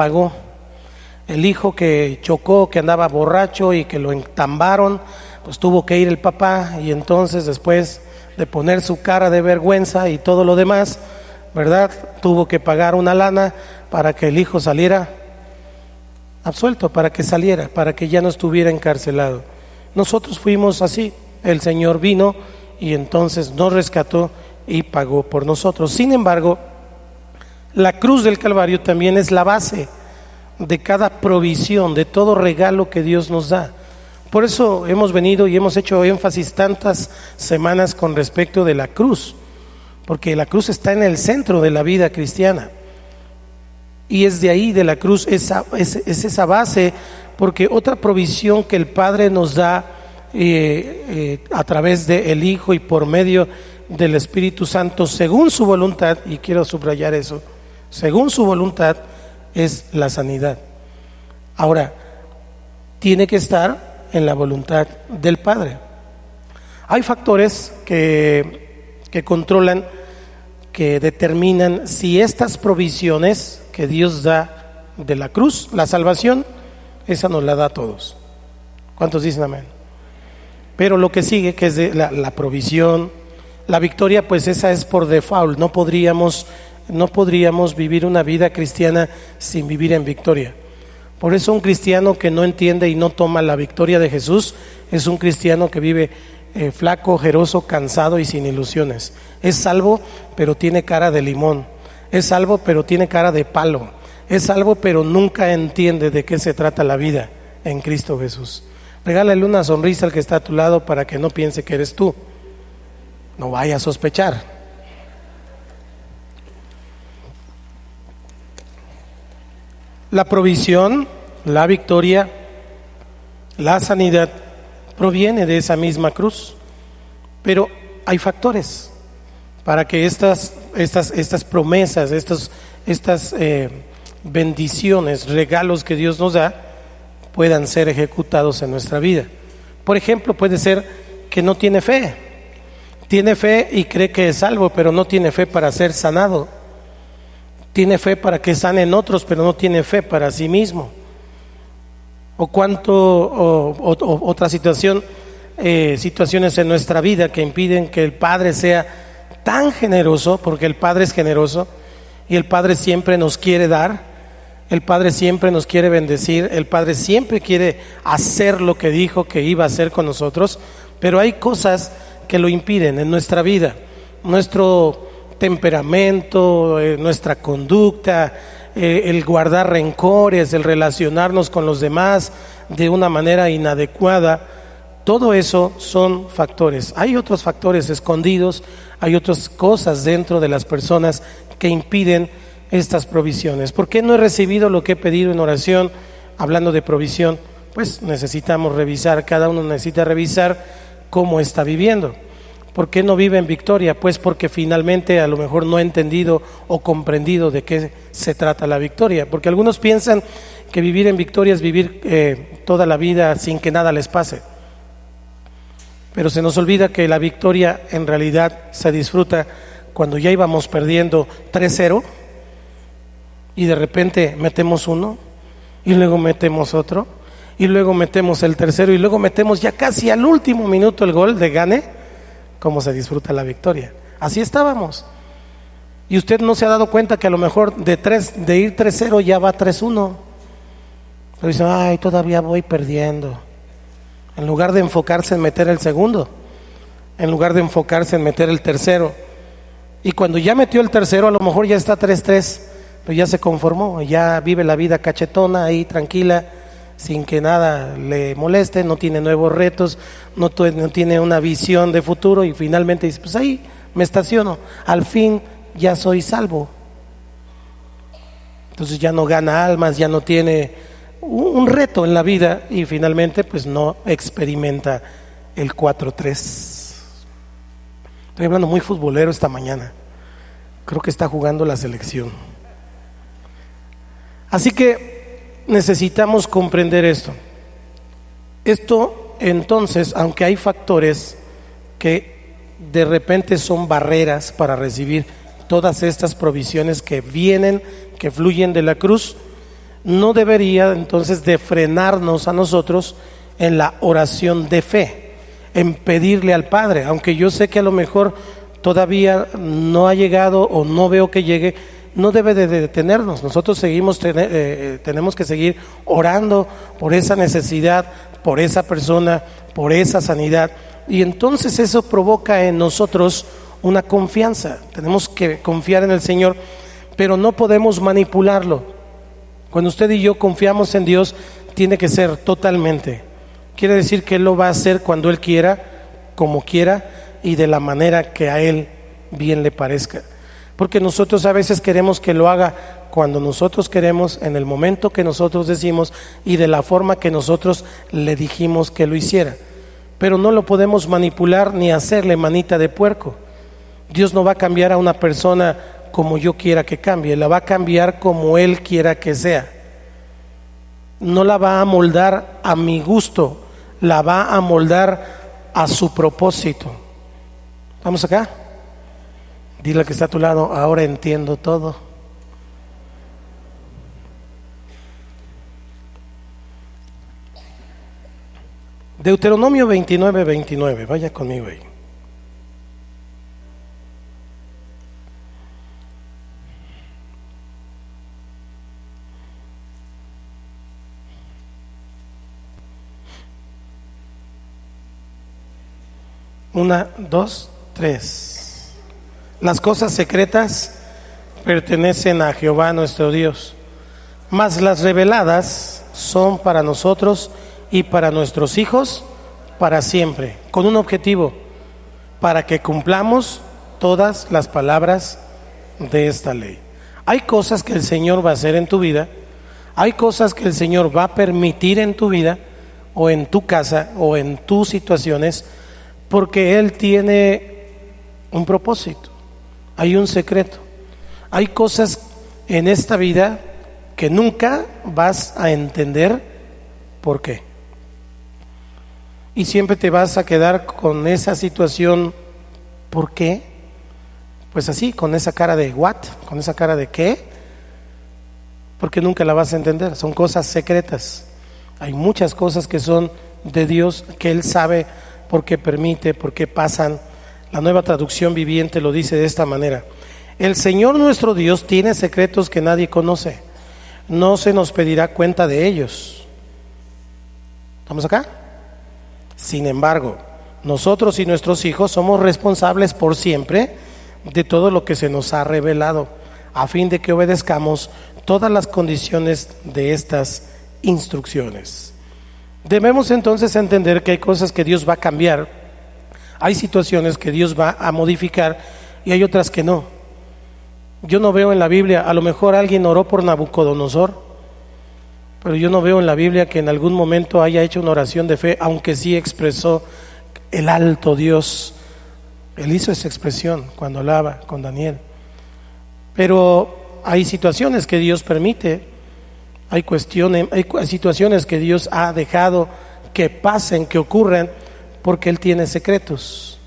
pagó. El hijo que chocó, que andaba borracho y que lo entambaron, pues tuvo que ir el papá, y entonces después de poner su cara de vergüenza y todo lo demás, ¿verdad?, tuvo que pagar una lana para que el hijo saliera absuelto, para que saliera, para que ya no estuviera encarcelado. Nosotros fuimos así. El Señor vino y entonces nos rescató y pagó por nosotros. Sin embargo, la cruz del Calvario también es la base de cada provisión, de todo regalo que Dios nos da. Por eso hemos venido y hemos hecho énfasis tantas semanas con respecto de la cruz, porque la cruz está en el centro de la vida cristiana. Y es de ahí, de la cruz, es esa base, porque otra provisión que el Padre nos da a través del Hijo y por medio del Espíritu Santo, según su voluntad, y quiero subrayar eso, según su voluntad, es la sanidad. Ahora, tiene que estar en la voluntad del Padre. Hay factores que controlan, que determinan si estas provisiones que Dios da de la cruz, la salvación, esa nos la da a todos. ¿Cuántos dicen amén? Pero lo que sigue, que es de la provisión, la victoria, pues esa es por default. No podríamos vivir una vida cristiana sin vivir en victoria. Por eso un cristiano que no entiende y no toma la victoria de Jesús es un cristiano que vive flaco, ojeroso, cansado y sin ilusiones. Es salvo, pero tiene cara de limón. Es salvo, pero tiene cara de palo. Es salvo, pero nunca entiende de qué se trata la vida en Cristo Jesús. Regálale una sonrisa al que está a tu lado para que no piense que eres tú. No vaya a sospechar. La provisión, la victoria, la sanidad proviene de esa misma cruz, pero hay factores para que estas promesas, estas bendiciones, regalos que Dios nos da, puedan ser ejecutados en nuestra vida. Por ejemplo, puede ser que no tiene fe y cree que es salvo, pero no tiene fe para ser sanado. Tiene fe para que sanen otros, pero no tiene fe para sí mismo. Otra situaciones en nuestra vida que impiden que el Padre sea tan generoso, porque el Padre es generoso y el Padre siempre nos quiere dar, el Padre siempre nos quiere bendecir, el Padre siempre quiere hacer lo que dijo que iba a hacer con nosotros, pero hay cosas que lo impiden en nuestra vida, nuestro temperamento, nuestra conducta, el guardar rencores, el relacionarnos con los demás de una manera inadecuada. Todo eso son factores. Hay otros factores escondidos, hay otras cosas dentro de las personas que impiden estas provisiones. ¿Por qué no he recibido lo que he pedido en oración? Hablando de provisión, pues necesitamos revisar, cada uno necesita revisar cómo está viviendo. ¿Por qué no vive en victoria? Pues porque finalmente a lo mejor no ha entendido o comprendido de qué se trata la victoria. Porque algunos piensan que vivir en victoria es vivir toda la vida sin que nada les pase. Pero se nos olvida que la victoria en realidad se disfruta cuando ya íbamos perdiendo 3-0 y de repente metemos uno y luego metemos otro y luego metemos el tercero y luego metemos ya casi al último minuto el gol de gane. Cómo se disfruta la victoria. Así estábamos. Y usted no se ha dado cuenta que a lo mejor de ir 3-0 ya va 3-1. Pero dice, ay, todavía voy perdiendo. En lugar de enfocarse en meter el segundo, en lugar de enfocarse en meter el tercero. Y cuando ya metió el tercero, a lo mejor ya está 3-3, pero ya se conformó, ya vive la vida cachetona ahí tranquila, sin que nada le moleste, no tiene nuevos retos, no tiene una visión de futuro y finalmente dice, pues ahí me estaciono, al fin ya soy salvo. Entonces ya no gana almas, ya no tiene un reto en la vida y finalmente pues no experimenta el 4-3. Estoy hablando muy futbolero esta mañana, creo que está jugando la selección. Así que necesitamos comprender esto. Esto entonces, aunque hay factores que de repente son barreras para recibir todas estas provisiones que vienen, que fluyen de la cruz, no debería entonces de frenarnos a nosotros en la oración de fe, en pedirle al Padre, aunque yo sé que a lo mejor todavía no ha llegado o no veo que llegue, no debe de detenernos. Nosotros tenemos que seguir orando por esa necesidad, por esa persona, por esa sanidad, y entonces eso provoca en nosotros una confianza. Tenemos que confiar en el Señor, pero no podemos manipularlo. Cuando usted y yo confiamos en Dios, tiene que ser totalmente. Quiere decir que Él lo va a hacer cuando Él quiera, como quiera y de la manera que a Él bien le parezca. Porque nosotros a veces queremos que lo haga cuando nosotros queremos, en el momento que nosotros decimos y de la forma que nosotros le dijimos que lo hiciera. Pero no lo podemos manipular ni hacerle manita de puerco. Dios no va a cambiar a una persona como yo quiera que cambie, la va a cambiar como Él quiera que sea. No la va a moldar a mi gusto, la va a moldar a su propósito. ¿Vamos acá? Dile al que está a tu lado, ahora entiendo todo. Deuteronomio 29:29, vaya conmigo ahí. Una, dos, tres. Las cosas secretas pertenecen a Jehová nuestro Dios, mas las reveladas son para nosotros y para nuestros hijos para siempre, con un objetivo, para que cumplamos todas las palabras de esta ley. Hay cosas que el Señor va a hacer en tu vida, hay cosas que el Señor va a permitir en tu vida o en tu casa o en tus situaciones, porque Él tiene un propósito, hay un secreto. Hay cosas en esta vida que nunca vas a entender por qué. Y siempre te vas a quedar con esa situación, ¿por qué? Pues así, con esa cara de what, con esa cara de qué, porque nunca la vas a entender. Son cosas secretas. Hay muchas cosas que son de Dios, que Él sabe por qué permite, por qué pasan. La Nueva Traducción Viviente lo dice de esta manera: el Señor nuestro Dios tiene secretos que nadie conoce, no se nos pedirá cuenta de ellos. ¿Estamos acá? Sin embargo, nosotros y nuestros hijos somos responsables por siempre de todo lo que se nos ha revelado, a fin de que obedezcamos todas las condiciones de estas instrucciones. Debemos entonces entender que hay cosas que Dios va a cambiar, hay situaciones que Dios va a modificar y hay otras que no. Yo no veo en la Biblia, a lo mejor alguien oró por Nabucodonosor, pero yo no veo en la Biblia que en algún momento haya hecho una oración de fe, aunque sí expresó el alto Dios. Él hizo esa expresión cuando hablaba con Daniel. Pero hay situaciones que Dios permite, hay situaciones que Dios ha dejado que pasen, que ocurran, porque Él tiene secretos.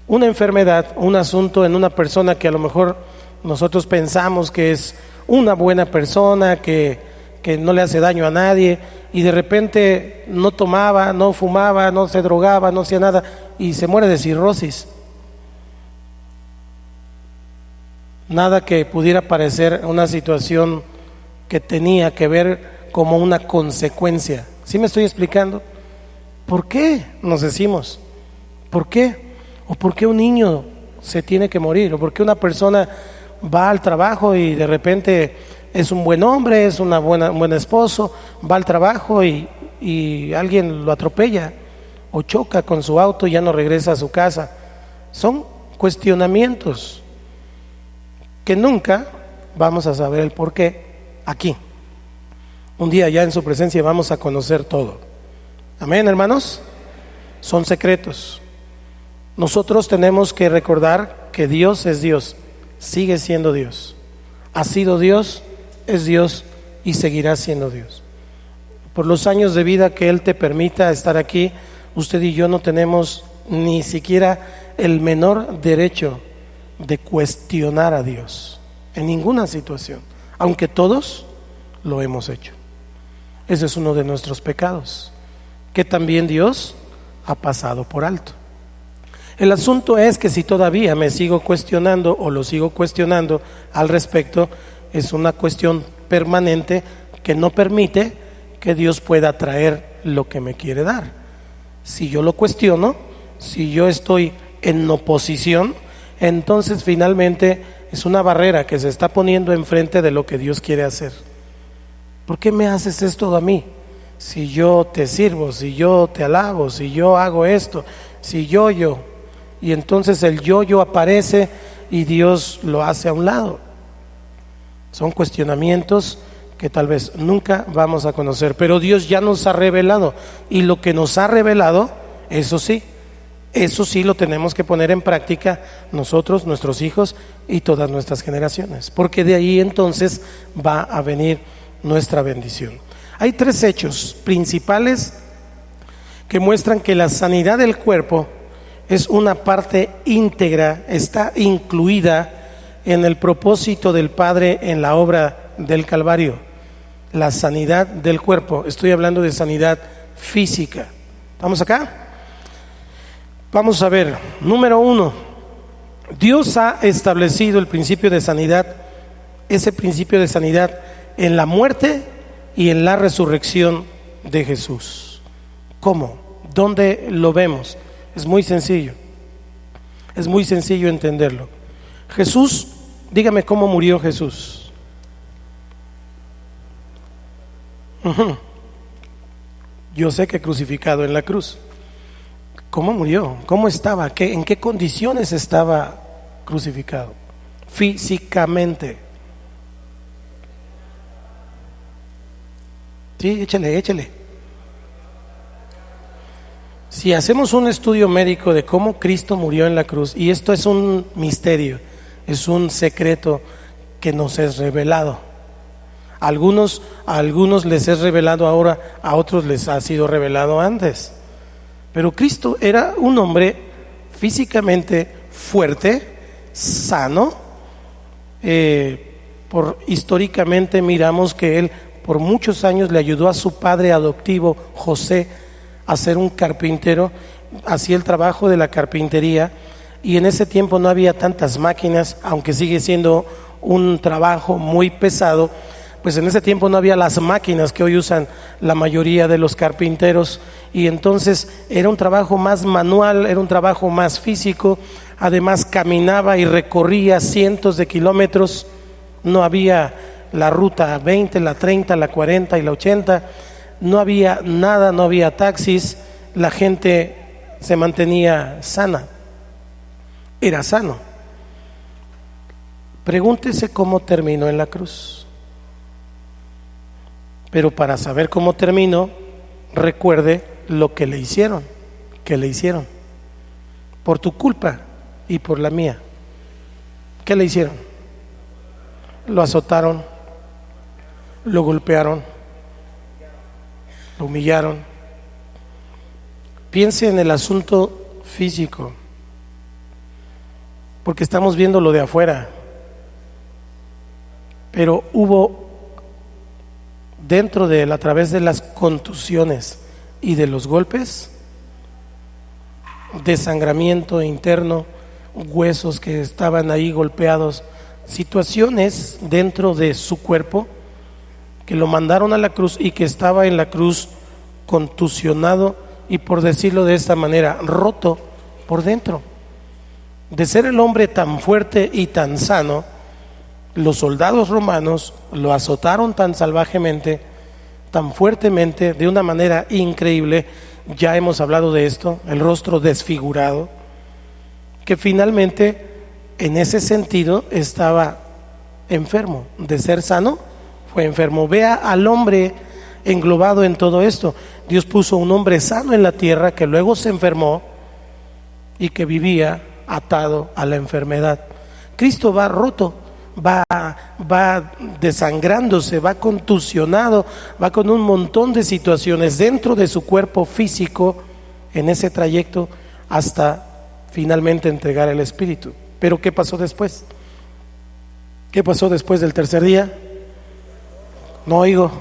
Una enfermedad, un asunto en una persona que a lo mejor nosotros pensamos que es una buena persona, que no le hace daño a nadie, y de repente no tomaba, no fumaba, no se drogaba, no hacía nada, y se muere de cirrosis. Nada que pudiera parecer una situación que tenía que ver como una consecuencia. ¿Sí me estoy explicando? ¿Por qué nos decimos? ¿Por qué? ¿O por qué un niño se tiene que morir? ¿O por qué una persona va al trabajo y de repente es un buen hombre, es un buen esposo, va al trabajo y alguien lo atropella o choca con su auto y ya no regresa a su casa? Son cuestionamientos que nunca vamos a saber el por qué aquí. Un día ya en su presencia vamos a conocer todo. Amén, hermanos. Son secretos. Nosotros tenemos que recordar que Dios es Dios, sigue siendo Dios, ha sido Dios, es Dios y seguirá siendo Dios. Por los años de vida que Él te permita estar aquí, usted y yo no tenemos ni siquiera el menor derecho de cuestionar a Dios en ninguna situación, aunque todos lo hemos hecho. Ese es uno de nuestros pecados, que también Dios ha pasado por alto. El asunto es que si todavía me sigo cuestionando o lo sigo cuestionando al respecto, es una cuestión permanente que no permite que Dios pueda traer lo que me quiere dar. Si yo lo cuestiono, si yo estoy en oposición, entonces finalmente es una barrera que se está poniendo enfrente de lo que Dios quiere hacer. ¿Por qué me haces esto a mí? Si yo te sirvo, si yo te alabo, si yo hago esto, si yo. Y entonces el yo aparece y Dios lo hace a un lado. Son cuestionamientos que tal vez nunca vamos a conocer, pero Dios ya nos ha revelado, y lo que nos ha revelado, eso sí lo tenemos que poner en práctica nosotros, nuestros hijos y todas nuestras generaciones, porque de ahí entonces va a venir nuestra bendición. Hay 3 hechos principales que muestran que la sanidad del cuerpo es una parte íntegra, está incluida en el propósito del Padre en la obra del Calvario. La sanidad del cuerpo, estoy hablando de sanidad física. ¿Vamos acá? Vamos a ver, número 1, Dios ha establecido el principio de sanidad, ese principio de sanidad en la muerte y en la resurrección de Jesús. ¿Cómo? ¿Dónde lo vemos? Es muy sencillo entenderlo. Jesús, dígame cómo murió Jesús. Yo sé que crucificado en la cruz. ¿Cómo murió? ¿Cómo estaba? ¿En qué condiciones estaba crucificado? Físicamente. Sí, échale. Si hacemos un estudio médico de cómo Cristo murió en la cruz, y esto es un misterio, es un secreto que nos es revelado. A algunos les es revelado ahora, a otros les ha sido revelado antes. Pero Cristo era un hombre físicamente fuerte, sano. Históricamente miramos que él por muchos años le ayudó a su padre adoptivo José a ser un carpintero, hacía el trabajo de la carpintería, y en ese tiempo no había tantas máquinas, aunque sigue siendo un trabajo muy pesado. Pues en ese tiempo no había las máquinas que hoy usan la mayoría de los carpinteros, y entonces era un trabajo más manual, era un trabajo más físico. Además caminaba y recorría cientos de kilómetros, no había la ruta 20, la 30, la 40 y la 80, no había nada, no había taxis, la gente se mantenía sana, era sano. Pregúntese cómo terminó en la cruz. Pero para saber cómo terminó, recuerde lo que le hicieron, por tu culpa y por la mía. ¿Qué le hicieron? Lo azotaron, lo golpearon, lo humillaron. Piense en el asunto físico, porque estamos viendo lo de afuera, pero hubo dentro de él, a través de las contusiones y de los golpes, desangramiento interno, huesos que estaban ahí golpeados, situaciones dentro de su cuerpo que lo mandaron a la cruz, y que estaba en la cruz contusionado y, por decirlo de esta manera, roto por dentro. De ser el hombre tan fuerte y tan sano, los soldados romanos lo azotaron tan salvajemente, tan fuertemente, de una manera increíble. Ya hemos hablado de esto, el rostro desfigurado, que finalmente en ese sentido estaba enfermo. De ser sano, fue enfermo. Vea al hombre englobado en todo esto. Dios puso un hombre sano en la tierra que luego se enfermó y que vivía atado a la enfermedad. Cristo va roto, va desangrándose, va contusionado, va con un montón de situaciones dentro de su cuerpo físico en ese trayecto hasta finalmente entregar el espíritu. Pero ¿qué pasó después? ¿Qué pasó después del tercer día? No oigo.